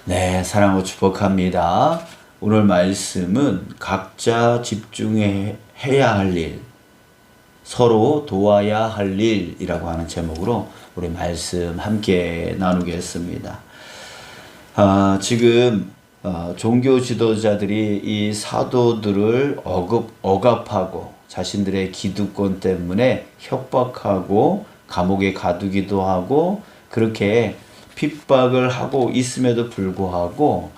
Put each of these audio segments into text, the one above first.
네, 사랑하고 축복합니다. 오늘 말씀은 각자 집중해야 할 일, 서로 도와야 할 일이라고 하는 제목으로 우리 말씀 함께 나누겠습니다. 지금 종교 지도자들이 이 사도들을 억압하고 자신들의 기득권 때문에 협박하고 감옥에 가두기도 하고 그렇게 핍박을 하고 있음에도 불구하고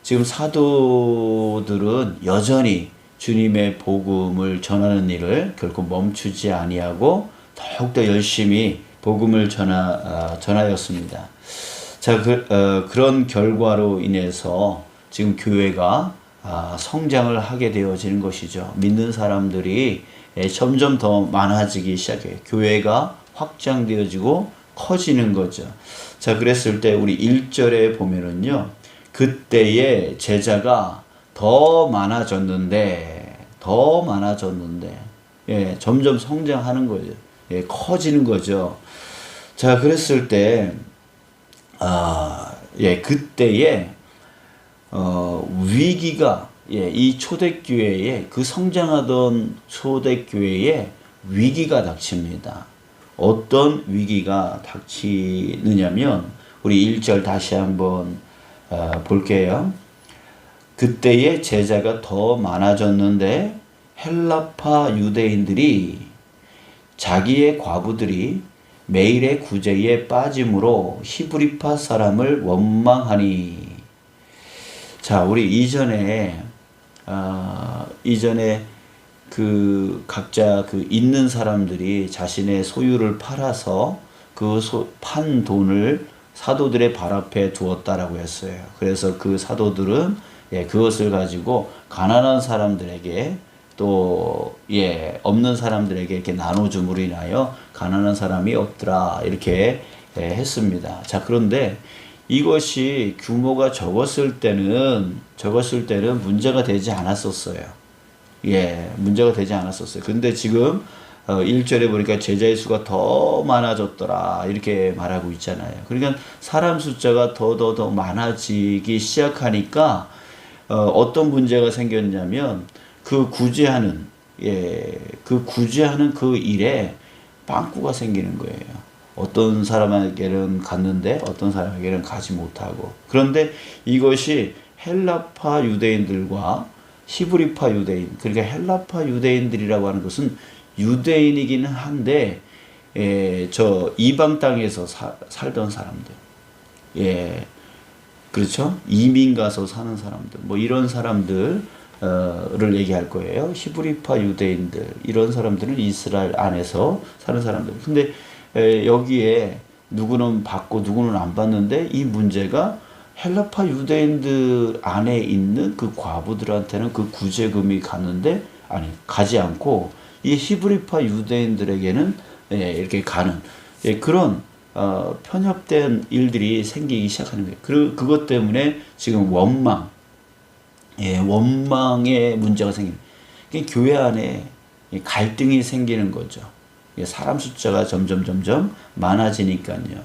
지금 사도들은 여전히 주님의 복음을 전하는 일을 결코 멈추지 아니하고 더욱더 열심히 복음을 전하였습니다. 자, 그런 결과로 인해서 지금 교회가 성장을 하게 되어지는 것이죠. 믿는 사람들이 점점 더 많아지기 시작해요. 교회가 확장되어지고 커지는 거죠. 자, 그랬을 때 우리 1절에 보면은요. 그때의 제자가 더 많아졌는데, 예, 점점 성장하는 거죠. 예, 커지는 거죠. 자, 그랬을 때, 그때에, 위기가, 이 초대교회에, 그 성장하던 초대교회에 위기가 닥칩니다. 어떤 위기가 닥치느냐면, 우리 1절 다시 한번 볼게요. 그때의 제자가 더 많아졌는데 헬라파 유대인들이 자기의 과부들이 매일의 구제에 빠짐으로 히브리파 사람을 원망하니. 자, 우리 이전에 그 각자 그 있는 사람들이 자신의 소유를 팔아서 그 판 돈을 사도들의 발 앞에 두었다라고 했어요. 그래서 그 사도들은 그것을 가지고 가난한 사람들에게 또 없는 사람들에게 이렇게 나눠줌으로 인하여 가난한 사람이 없더라 이렇게 했습니다. 자, 그런데 이것이 규모가 적었을 때는 문제가 되지 않았었어요. 문제가 되지 않았었어요. 근데 지금 1절에 보니까 제자의 수가 더 많아졌더라 이렇게 말하고 있잖아요. 그러니까 사람 숫자가 더 많아지기 시작하니까 어떤 문제가 생겼냐면 그 구제하는 그 일에 빵꾸가 생기는 거예요. 어떤 사람에게는 갔는데 어떤 사람에게는 가지 못하고. 그런데 이것이 헬라파 유대인들과 히브리파 유대인, 그러니까 헬라파 유대인들이라고 하는 것은 유대인이기는 한데 저 이방 땅에서 살던 사람들, 그렇죠? 이민 가서 사는 사람들, 뭐 이런 사람들을 얘기할 거예요. 히브리파 유대인들, 이런 사람들은 이스라엘 안에서 사는 사람들. 근데 여기에 누구는 받고 누구는 안 받는데 이 문제가 헬라파 유대인들 안에 있는 그 과부들한테는 그 구제금이 갔는데 가지 않고 이 히브리파 유대인들에게는 이렇게 가는 그런 편협된 일들이 생기기 시작하는 거예요. 그것 때문에 지금 원망의 문제가 생기는 거예요. 교회 안에 갈등이 생기는 거죠. 사람 숫자가 점점 많아지니까요.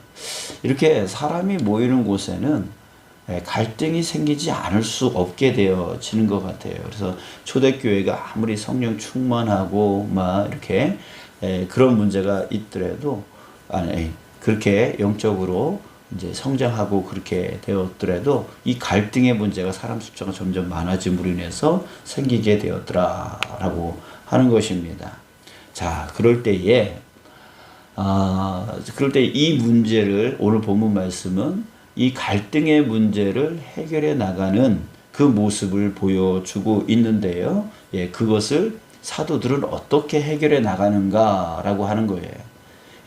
이렇게 사람이 모이는 곳에는 갈등이 생기지 않을 수 없게 되어지는 것 같아요. 그래서 초대교회가 아무리 성령 충만하고 막 이렇게 그런 문제가 있더라도 그렇게 영적으로 이제 성장하고 그렇게 되었더라도 이 갈등의 문제가 사람 숫자가 점점 많아짐으로 인해서 생기게 되었더라라고 하는 것입니다. 자, 그럴 때 이 문제를 오늘 본문 말씀은 이 갈등의 문제를 해결해 나가는 그 모습을 보여주고 있는데요. 그것을 사도들은 어떻게 해결해 나가는가라고 하는 거예요.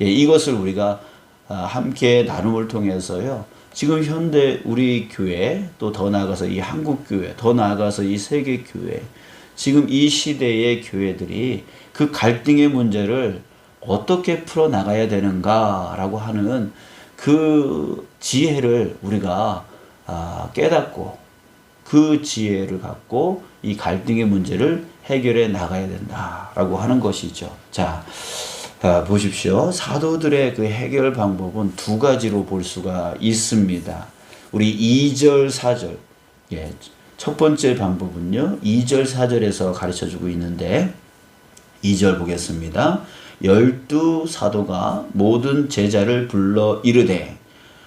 이것을 우리가 함께 나눔을 통해서요. 지금 현대 우리 교회 또 더 나아가서 이 한국 교회, 더 나아가서 이 세계 교회, 지금 이 시대의 교회들이 그 갈등의 문제를 어떻게 풀어 나가야 되는가라고 하는 그 지혜를 우리가 깨닫고 그 지혜를 갖고 이 갈등의 문제를 해결해 나가야 된다라고 하는 것이죠. 자, 보십시오. 사도들의 그 해결 방법은 두 가지로 볼 수가 있습니다. 우리 2절, 4절. 예. 첫 번째 방법은요. 2절, 4절에서 가르쳐 주고 있는데 2절 보겠습니다. 12 사도가 모든 제자를 불러 이르되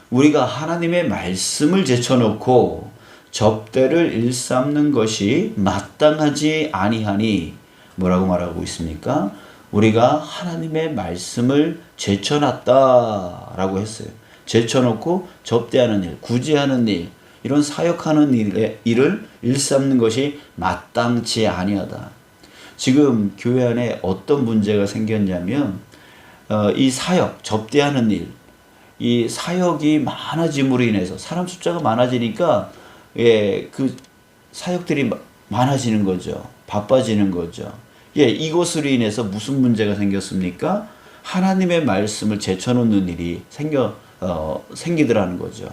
우리가 하나님의 말씀을 제쳐놓고 접대를 일삼는 것이 마땅하지 아니하니 뭐라고 말하고 있습니까? 우리가 하나님의 말씀을 제쳐놨다라고 했어요. 제쳐놓고 접대하는 일, 구제하는 일, 이런 사역하는 일을 일삼는 것이 마땅치 아니하다. 지금 교회 안에 어떤 문제가 생겼냐면 이 사역, 접대하는 일, 이 사역이 많아짐으로 인해서 사람 숫자가 많아지니까 그 사역들이 많아지는 거죠. 바빠지는 거죠. 이것으로 인해서 무슨 문제가 생겼습니까? 하나님의 말씀을 제쳐놓는 일이 생기더라는 거죠.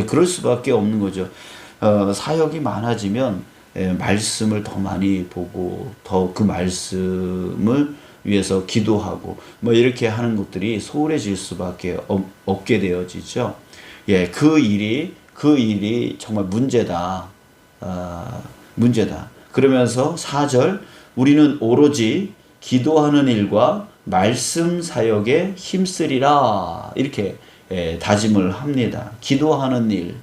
그럴 수밖에 없는 거죠. 사역이 많아지면 말씀을 더 많이 보고 더 그 말씀을 위해서 기도하고 뭐 이렇게 하는 것들이 소홀해질 수밖에 없게 되어지죠. 그 일이 정말 문제다. 문제다. 그러면서 4절 우리는 오로지 기도하는 일과 말씀 사역에 힘쓰리라 이렇게 다짐을 합니다. 기도하는 일,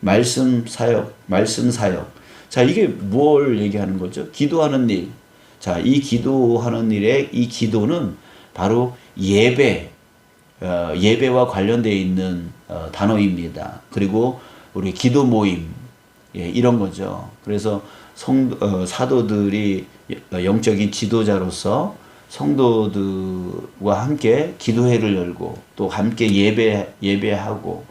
말씀 사역. 자, 이게 뭘 얘기하는 거죠? 기도하는 일. 자, 이 기도하는 일의 이 기도는 바로 예배와 관련되어 있는 단어입니다. 그리고 우리 기도 모임, 이런 거죠. 그래서 사도들이 영적인 지도자로서 성도들과 함께 기도회를 열고 또 함께 예배하고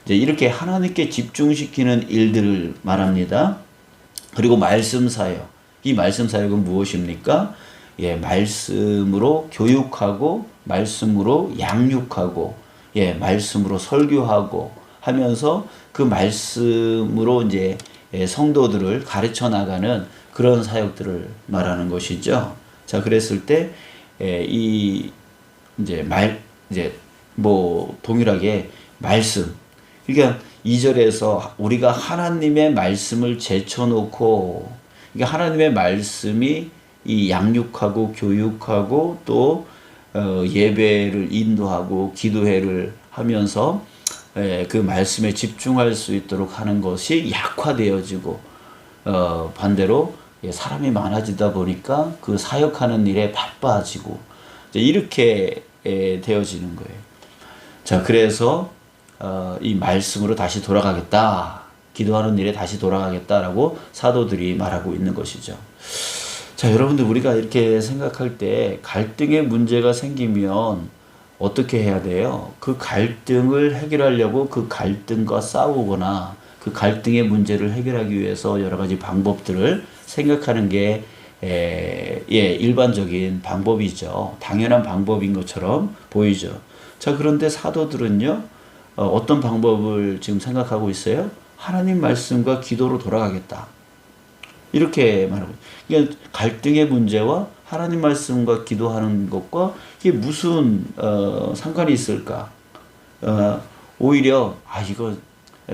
이제 이렇게 하나님께 집중시키는 일들을 말합니다. 그리고 말씀 사역. 이 말씀 사역은 무엇입니까? 말씀으로 교육하고 말씀으로 양육하고 말씀으로 설교하고 하면서 그 말씀으로 이제 성도들을 가르쳐 나가는 그런 사역들을 말하는 것이죠. 자, 그랬을 때 동일하게 말씀. 그러니까 2절에서 우리가 하나님의 말씀을 제쳐놓고, 그러니까 하나님의 말씀이 이 양육하고 교육하고 또 예배를 인도하고 기도회를 하면서 그 말씀에 집중할 수 있도록 하는 것이 약화되어지고 반대로 사람이 많아지다 보니까 그 사역하는 일에 바빠지고 이렇게 되어지는 거예요. 자, 그래서 이 말씀으로 다시 돌아가겠다. 기도하는 일에 다시 돌아가겠다라고 사도들이 말하고 있는 것이죠. 자, 여러분들 우리가 이렇게 생각할 때 갈등의 문제가 생기면 어떻게 해야 돼요? 그 갈등을 해결하려고 그 갈등과 싸우거나 그 갈등의 문제를 해결하기 위해서 여러 가지 방법들을 생각하는 게 일반적인 방법이죠. 당연한 방법인 것처럼 보이죠. 자, 그런데 사도들은요, 어떤 방법을 지금 생각하고 있어요? 하나님 말씀과 기도로 돌아가겠다. 이렇게 말하고, 그러니까 갈등의 문제와 하나님 말씀과 기도하는 것과 이게 무슨 상관이 있을까? 오히려 이거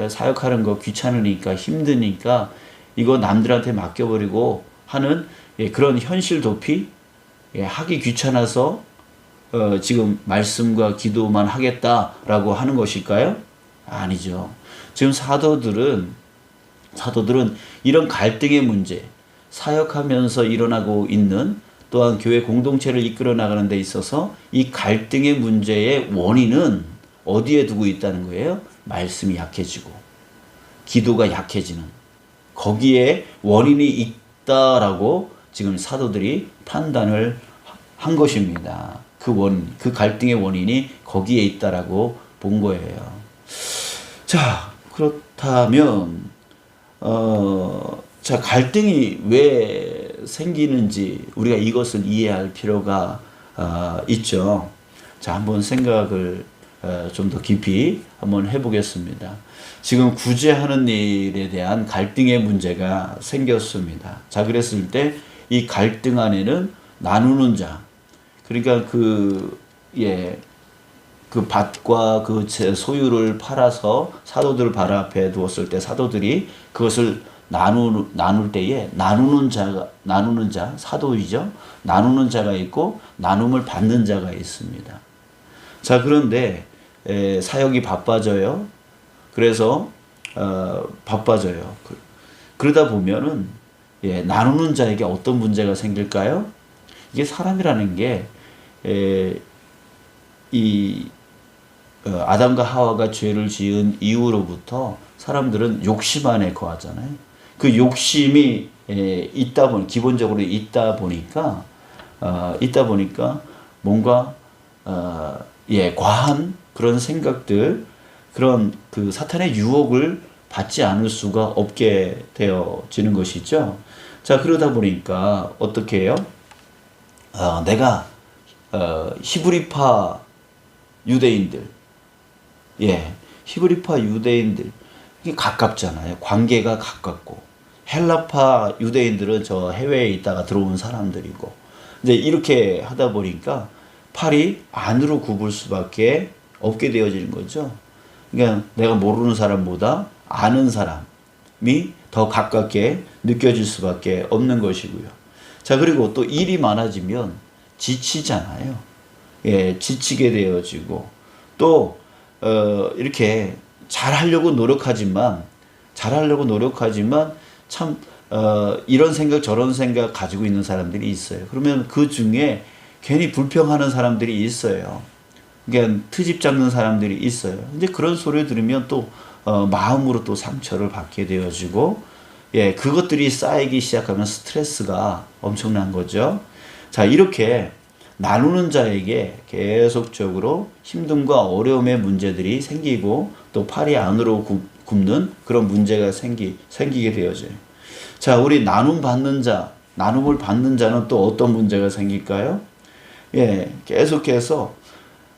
사역하는 거 귀찮으니까 힘드니까 이거 남들한테 맡겨버리고 하는 그런 현실 도피, 하기 귀찮아서 지금 말씀과 기도만 하겠다라고 하는 것일까요? 아니죠. 지금 사도들은 이런 갈등의 문제, 사역하면서 일어나고 있는 또한 교회 공동체를 이끌어 나가는 데 있어서 이 갈등의 문제의 원인은 어디에 두고 있다는 거예요? 말씀이 약해지고 기도가 약해지는 거기에 원인이 있다라고 지금 사도들이 판단을 한 것입니다. 그 갈등의 원인이 거기에 있다라고 본 거예요. 자, 그렇다면 갈등이 왜 생기는지 우리가 이것을 이해할 필요가 있죠. 자, 한번 생각을 좀 더 깊이 한번 해보겠습니다. 지금 구제하는 일에 대한 갈등의 문제가 생겼습니다. 자, 그랬을 때 이 갈등 안에는 나누는 자, 그러니까 그 밭과 그 소유를 팔아서 사도들 발 앞에 두었을 때 사도들이 그것을 나눌 때에 나누는 자, 사도이죠. 나누는 자가 있고 나눔을 받는 자가 있습니다. 자, 그런데 사역이 바빠져요. 그래서 바빠져요. 그러다 보면은 나누는 자에게 어떤 문제가 생길까요? 이게 사람이라는 게 아담과 하와가 죄를 지은 이후로부터 사람들은 욕심 안에 거하잖아요. 그 욕심이 기본적으로 있다 보니까 뭔가 과한 그런 생각들, 그런 그 사탄의 유혹을 받지 않을 수가 없게 되어지는 것이죠. 자, 그러다 보니까 어떻게 해요? 내가 히브리파 유대인들, 히브리파 유대인들 이게 가깝잖아요. 관계가 가깝고 헬라파 유대인들은 저 해외에 있다가 들어온 사람들이고 이제 이렇게 하다 보니까 팔이 안으로 굽을 수밖에 없게 되어지는 거죠. 그러니까 내가 모르는 사람보다 아는 사람이 더 가깝게 느껴질 수밖에 없는 것이고요. 자, 그리고 또 일이 많아지면 지치잖아요. 지치게 되어지고 또 이렇게 잘하려고 노력하지만 참 이런 생각 저런 생각 가지고 있는 사람들이 있어요. 그러면 그 중에 괜히 불평하는 사람들이 있어요. 그러니까 트집 잡는 사람들이 있어요. 근데 그런 소리를 들으면 또 마음으로 또 상처를 받게 되어지고 그것들이 쌓이기 시작하면 스트레스가 엄청난 거죠. 자, 이렇게 나누는 자에게 계속적으로 힘듦과 어려움의 문제들이 생기고 또 팔이 안으로 굽는 그런 문제가 생기게 되어져요. 자, 우리 나눔을 받는 자는 또 어떤 문제가 생길까요? 계속해서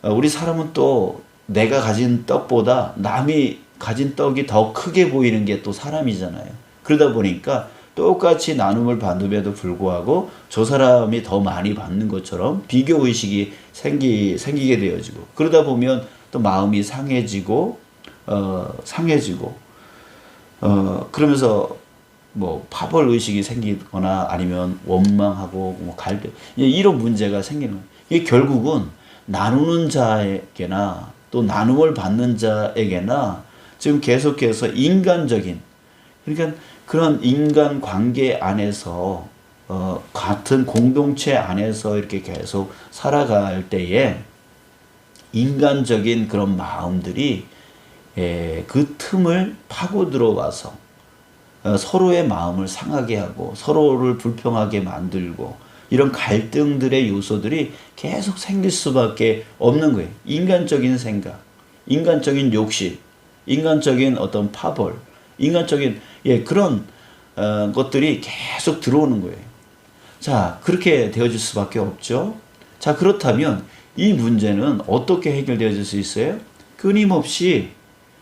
우리 사람은 또 내가 가진 떡보다 남이 가진 떡이 더 크게 보이는 게 또 사람이잖아요. 그러다 보니까 똑같이 나눔을 받음에도 불구하고 저 사람이 더 많이 받는 것처럼 비교의식이 생기게 되어지고 그러다 보면 또 마음이 상해지고 그러면서 뭐 파벌 의식이 생기거나 아니면 원망하고 뭐 갈등 이런 문제가 생기는 거예요. 이게 결국은 나누는 자에게나 또 나눔을 받는 자에게나 지금 계속해서 인간적인 그러니까 그런 인간 관계 안에서 같은 공동체 안에서 이렇게 계속 살아갈 때에 인간적인 그런 마음들이 그 틈을 파고 들어와서 서로의 마음을 상하게 하고 서로를 불평하게 만들고 이런 갈등들의 요소들이 계속 생길 수밖에 없는 거예요. 인간적인 생각, 인간적인 욕심, 인간적인 어떤 파벌, 인간적인 그런 것들이 계속 들어오는 거예요. 자, 그렇게 되어질 수밖에 없죠. 자, 그렇다면 이 문제는 어떻게 해결되어질 수 있어요? 끊임없이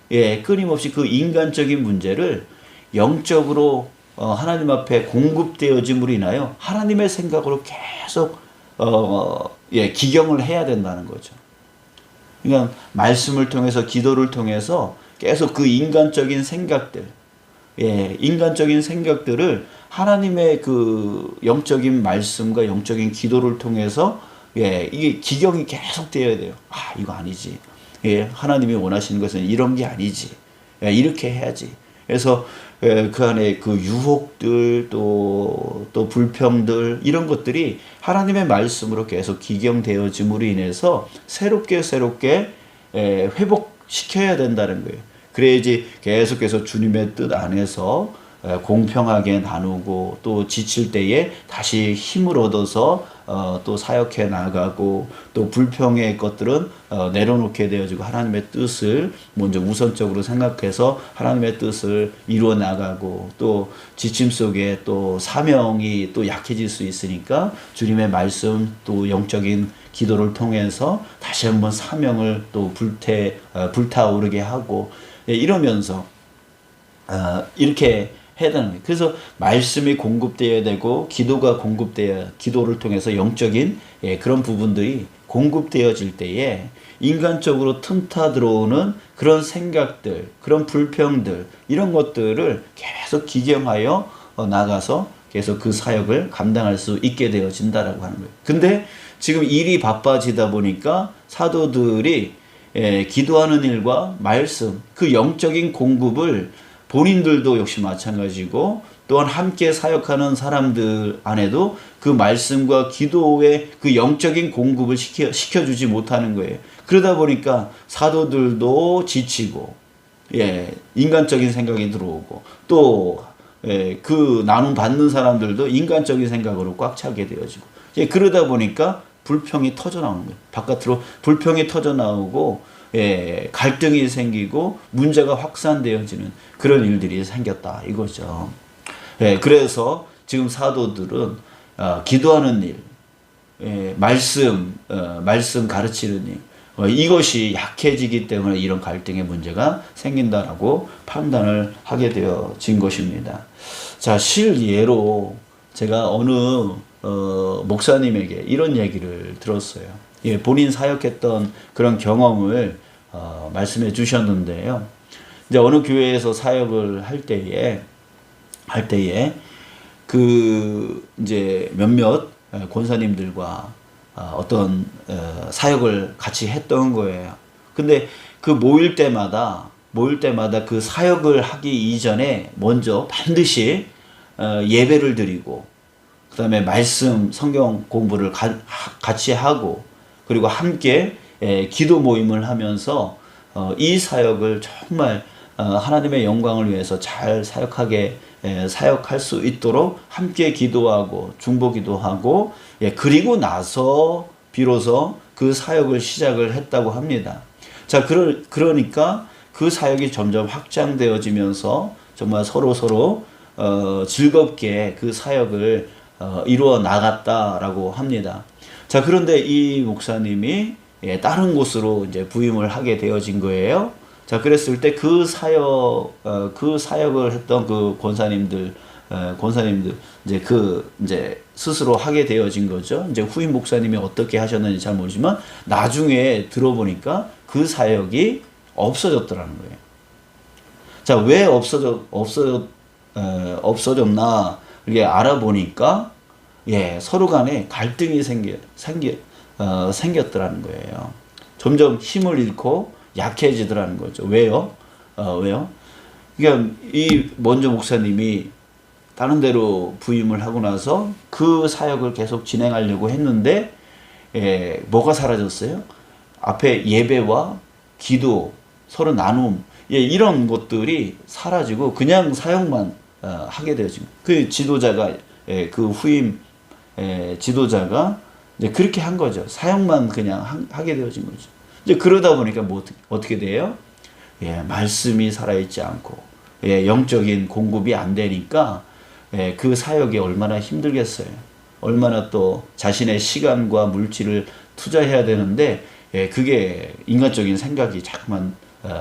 그 인간적인 문제를 영적으로 하나님 앞에 공급되어짐으로 인하여 하나님의 생각으로 계속 기경을 해야 된다는 거죠. 그러니까 말씀을 통해서 기도를 통해서 계속 그 인간적인 생각들, 인간적인 생각들을 하나님의 그 영적인 말씀과 영적인 기도를 통해서 이게 기경이 계속 되어야 돼요. 아, 이거 아니지. 하나님이 원하시는 것은 이런 게 아니지. 이렇게 해야지. 그래서 그 안에 그 유혹들 또 불평들 이런 것들이 하나님의 말씀으로 계속 기경되어짐으로 인해서 새롭게 회복시켜야 된다는 거예요. 그래야지 계속해서 주님의 뜻 안에서 공평하게 나누고 또 지칠 때에 다시 힘을 얻어서 또 사역해 나가고 또 불평의 것들은 내려놓게 되어지고 하나님의 뜻을 먼저 우선적으로 생각해서 하나님의 뜻을 이루어 나가고 또 지침 속에 또 사명이 또 약해질 수 있으니까 주님의 말씀 또 영적인 기도를 통해서 다시 한번 사명을 또 불타오르게 하고 이러면서 이렇게 해야 되는 거예요. 그래서 말씀이 공급되어야 되고 기도가 공급되어야 기도를 통해서 영적인 그런 부분들이 공급되어질 때에 인간적으로 틈타 들어오는 그런 생각들, 그런 불평들, 이런 것들을 계속 기경하여 나가서 계속 그 사역을 감당할 수 있게 되어진다라고 하는 거예요. 근데 지금 일이 바빠지다 보니까 사도들이 기도하는 일과 말씀, 그 영적인 공급을 본인들도 역시 마찬가지고 또한 함께 사역하는 사람들 안에도 그 말씀과 기도의 그 영적인 공급을 시켜주지 못하는 거예요. 그러다 보니까 사도들도 지치고, 인간적인 생각이 들어오고, 또, 그 나눔 받는 사람들도 인간적인 생각으로 꽉 차게 되어지고, 그러다 보니까 불평이 터져 나오는 거예요. 바깥으로 불평이 터져 나오고, 갈등이 생기고, 문제가 확산되어지는 그런 일들이 생겼다. 이거죠. 그래서 지금 사도들은 기도하는 일, 말씀 가르치는 일, 이것이 약해지기 때문에 이런 갈등의 문제가 생긴다라고 판단을 하게 되어진 것입니다. 자, 실예로 제가 어느 목사님에게 이런 얘기를 들었어요. 본인 사역했던 그런 경험을 말씀해 주셨는데요. 이제 어느 교회에서 사역을 할 때에 그 이제 몇몇 권사님들과 어떤 사역을 같이 했던 거예요. 근데 그 모일 때마다 그 사역을 하기 이전에 먼저 반드시 예배를 드리고, 그 다음에 말씀 성경 공부를 같이 하고, 그리고 함께 기도 모임을 하면서 이 사역을 정말 하나님의 영광을 위해서 잘 사역할 수 있도록 함께 기도하고 중보기도하고, 그리고 나서 비로소 그 사역을 시작을 했다고 합니다. 자, 그러니까 그 사역이 점점 확장되어지면서 정말 서로 즐겁게 그 사역을 이루어 나갔다라고 합니다. 자, 그런데 이 목사님이 다른 곳으로 이제 부임을 하게 되어진 거예요. 자, 그랬을 때 그 사역을 했던 그 권사님들 이제 스스로 하게 되어진 거죠. 이제 후임 목사님이 어떻게 하셨는지 잘 모르지만 나중에 들어보니까 그 사역이 없어졌더라는 거예요. 자, 왜 없어졌나 이게 알아보니까 서로 간에 갈등이 생겼더라는 거예요. 점점 힘을 잃고 약해지더라는 거죠. 왜요? 그러니까 먼저 목사님이 다른 데로 부임을 하고 나서 그 사역을 계속 진행하려고 했는데, 뭐가 사라졌어요? 앞에 예배와 기도, 서로 나눔, 이런 것들이 사라지고 그냥 사역만 하게 되어진 거예요. 그 지도자가, 그 후임 지도자가 이제 그렇게 한 거죠. 사역만 그냥 하게 되어진 거죠. 이제 그러다 보니까 어떻게 돼요? 말씀이 살아있지 않고, 영적인 공급이 안 되니까, 그 사역이 얼마나 힘들겠어요. 얼마나 또 자신의 시간과 물질을 투자해야 되는데, 그게 인간적인 생각이 자꾸만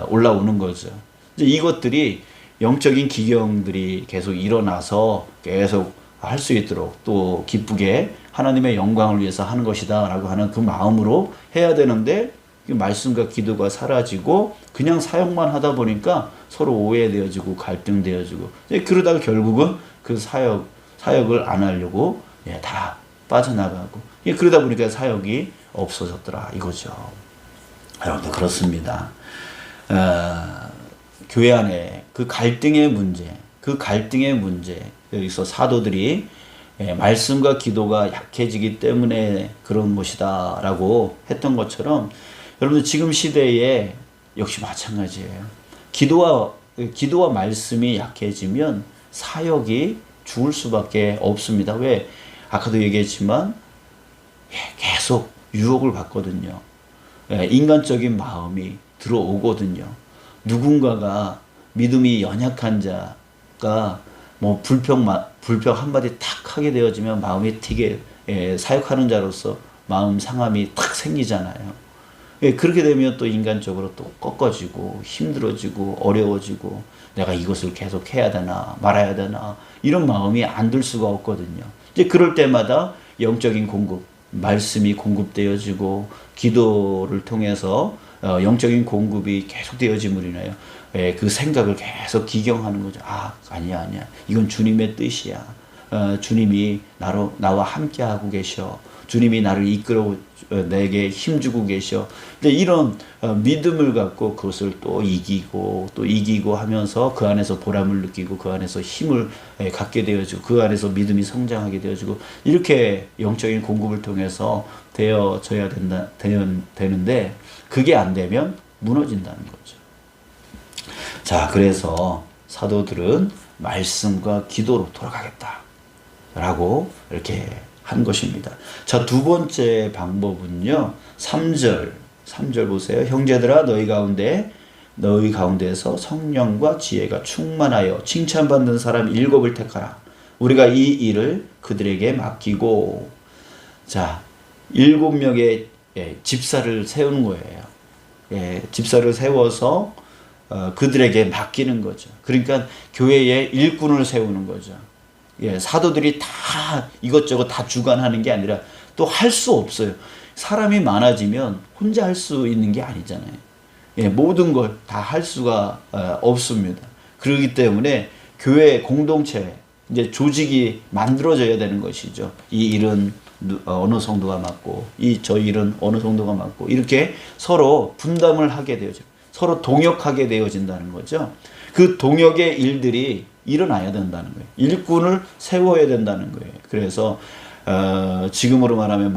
올라오는 거죠. 이제 이것들이 영적인 기경들이 계속 일어나서 계속 할 수 있도록 또 기쁘게 하나님의 영광을 위해서 하는 것이다 라고 하는 그 마음으로 해야 되는데, 말씀과 기도가 사라지고 그냥 사역만 하다 보니까 서로 오해되어지고 갈등되어지고, 그러다가 결국은 그 사역을 안 하려고 다 빠져나가고, 그러다 보니까 사역이 없어졌더라 이거죠. 여러분들 그렇습니다. 교회 안에 그 갈등의 문제, 여기서 사도들이 말씀과 기도가 약해지기 때문에 그런 것이다 라고 했던 것처럼, 여러분들 지금 시대에 역시 마찬가지예요. 기도와 말씀이 약해지면 사역이 죽을 수밖에 없습니다. 왜? 아까도 얘기했지만 계속 유혹을 받거든요. 인간적인 마음이 들어오거든요. 누군가가 믿음이 연약한 자가 뭐 불평 한마디 탁 하게 되어지면 마음이 되게 사역하는 자로서 마음 상함이 탁 생기잖아요. 그렇게 되면 또 인간적으로 또 꺾어지고 힘들어지고 어려워지고 내가 이것을 계속 해야 되나 말아야 되나 이런 마음이 안 들 수가 없거든요. 이제 그럴 때마다 영적인 공급, 말씀이 공급되어지고 기도를 통해서 영적인 공급이 계속 되어짐으로 인하여 그 생각을 계속 기경하는 거죠. 아니야. 이건 주님의 뜻이야. 주님이 나와 함께 하고 계셔. 주님이 나를 이끌어 내게 힘주고 계셔. 근데 이런 믿음을 갖고 그것을 또 이기고 하면서 그 안에서 보람을 느끼고 그 안에서 힘을 갖게 되어지고 그 안에서 믿음이 성장하게 되어지고 이렇게 영적인 공급을 통해서 되어져야 되는데 그게 안 되면 무너진다는 거죠. 자, 그래서 사도들은 말씀과 기도로 돌아가겠다 라고 이렇게 한 것입니다. 자, 두 번째 방법은요. 3절 보세요. 형제들아 너희 가운데에서 성령과 지혜가 충만하여 칭찬받는 사람 7을 택하라. 우리가 이 일을 그들에게 맡기고. 자, 7명의 집사를 세우는 거예요. 집사를 세워서 그들에게 맡기는 거죠. 그러니까 교회에 일꾼을 세우는 거죠. 사도들이 다 이것저것 다 주관하는 게 아니라 또 할 수 없어요. 사람이 많아지면 혼자 할 수 있는 게 아니잖아요. 모든 걸 다 할 수가 없습니다. 그렇기 때문에 교회 공동체, 이제 조직이 만들어져야 되는 것이죠. 이 일은 어느 성도가 맡고, 저 일은 어느 성도가 맡고, 이렇게 서로 분담을 하게 되어져. 서로 동역하게 되어진다는 거죠. 그 동역의 일들이 일어나야 된다는 거예요. 일꾼을 세워야 된다는 거예요. 그래서 지금으로 말하면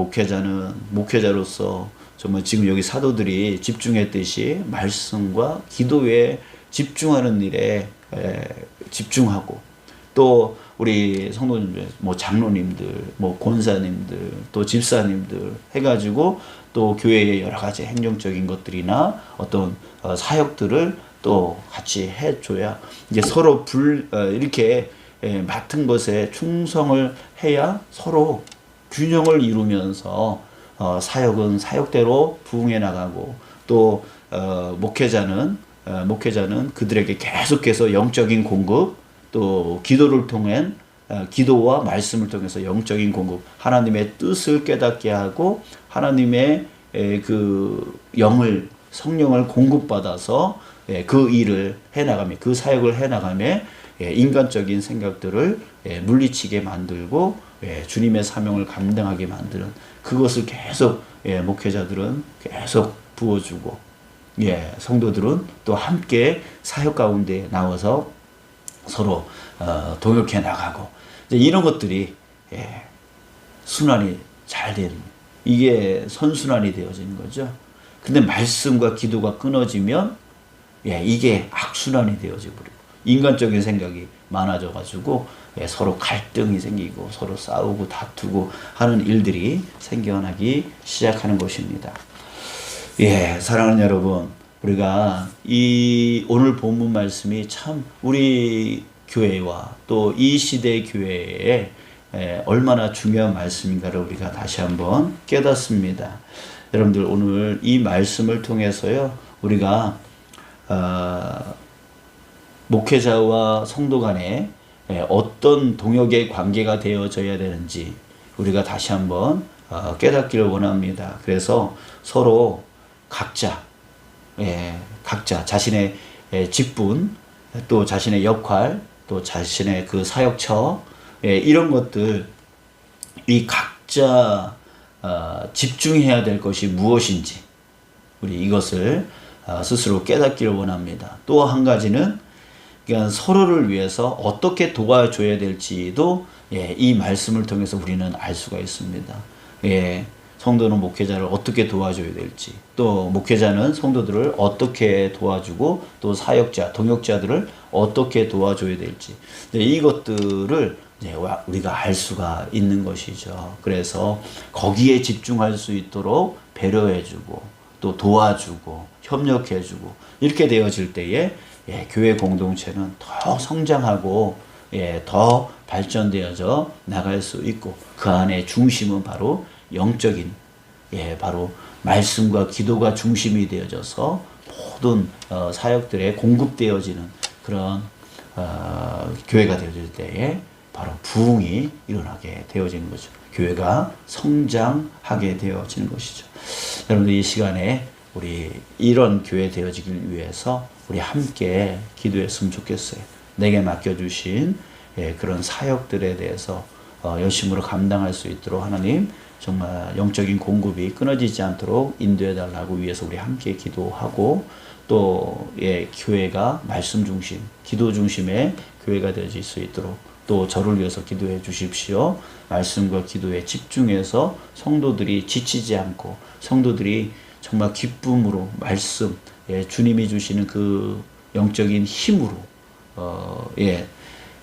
목회자로서 정말 지금 여기 사도들이 집중했듯이 말씀과 기도에 집중하는 일에 집중하고, 또 우리 성도님들, 장로님들, 권사님들, 또 집사님들 해가지고 또 교회의 여러 가지 행정적인 것들이나 어떤 사역들을 또 같이 해줘야 이제 서로 이렇게 맡은 것에 충성을 해야 서로 균형을 이루면서 사역은 사역대로 부응해 나가고, 또 목회자는 그들에게 계속해서 영적인 공급, 또 기도를 통한 기도와 말씀을 통해서 영적인 공급, 하나님의 뜻을 깨닫게 하고 하나님의 그 성령을 공급받아서 그 일을 해나가며, 그 사역을 해나가며 인간적인 생각들을 물리치게 만들고 주님의 사명을 감당하게 만드는, 그것을 계속 목회자들은 계속 부어주고, 성도들은 또 함께 사역 가운데 나와서 서로 동역해 나가고, 이런 것들이 순환이 잘 되는, 이게 선순환이 되어지는 거죠. 근데 말씀과 기도가 끊어지면 이게 악순환이 되어져 버리고 인간적인 생각이 많아져 가지고 서로 갈등이 생기고 서로 싸우고 다투고 하는 일들이 생겨나기 시작하는 것입니다. 사랑하는 여러분, 우리가 이 오늘 본문 말씀이 참 우리 교회와 또 이 시대 교회에 얼마나 중요한 말씀인가를 우리가 다시 한번 깨닫습니다. 여러분들, 오늘 이 말씀을 통해서요, 우리가 목회자와 성도 간에 어떤 동역의 관계가 되어져야 되는지 우리가 다시 한번 깨닫기를 원합니다. 그래서 서로 각자 자신의 직분, 또 자신의 역할, 또 자신의 그 사역처, 이런 것들, 이 각자 집중해야 될 것이 무엇인지 우리 이것을 스스로 깨닫기를 원합니다. 또 한 가지는 그러니까 서로를 위해서 어떻게 도와줘야 될지도 이 말씀을 통해서 우리는 알 수가 있습니다. 성도는 목회자를 어떻게 도와줘야 될지, 또 목회자는 성도들을 어떻게 도와주고, 또 사역자, 동역자들을 어떻게 도와줘야 될지, 이것들을 우리가 알 수가 있는 것이죠. 그래서 거기에 집중할 수 있도록 배려해주고, 또 도와주고, 협력해주고, 이렇게 되어질 때에 교회 공동체는 더 성장하고 더 발전되어져 나갈 수 있고, 그 안에 중심은 바로 영적인, 바로 말씀과 기도가 중심이 되어져서 모든 사역들에 공급되어지는 그런 교회가 되어질 때에 바로 부흥이 일어나게 되어지는 거죠. 교회가 성장하게 되어지는 것이죠. 여러분들 이 시간에 우리 이런 교회 되어지길 위해서 우리 함께 기도했으면 좋겠어요. 내게 맡겨주신 그런 사역들에 대해서 열심으로 감당할 수 있도록 하나님 정말 영적인 공급이 끊어지지 않도록 인도해 달라고 위해서 우리 함께 기도하고 또 교회가 말씀 중심, 기도 중심의 교회가 되어질 수 있도록 또 저를 위해서 기도해 주십시오. 말씀과 기도에 집중해서 성도들이 지치지 않고 성도들이 정말 기쁨으로 말씀, 주님이 주시는 그 영적인 힘으로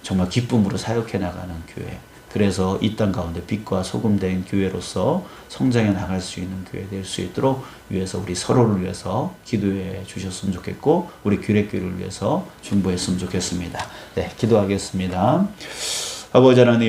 정말 기쁨으로 사역해 나가는 교회. 그래서 이 땅 가운데 빛과 소금 된 교회로서 성장해 나갈 수 있는 교회 될 수 있도록 위해서 우리 서로를 위해서 기도해 주셨으면 좋겠고 우리 규례교회를 위해서 중보했으면 좋겠습니다. 네, 기도하겠습니다. 아버지 하나님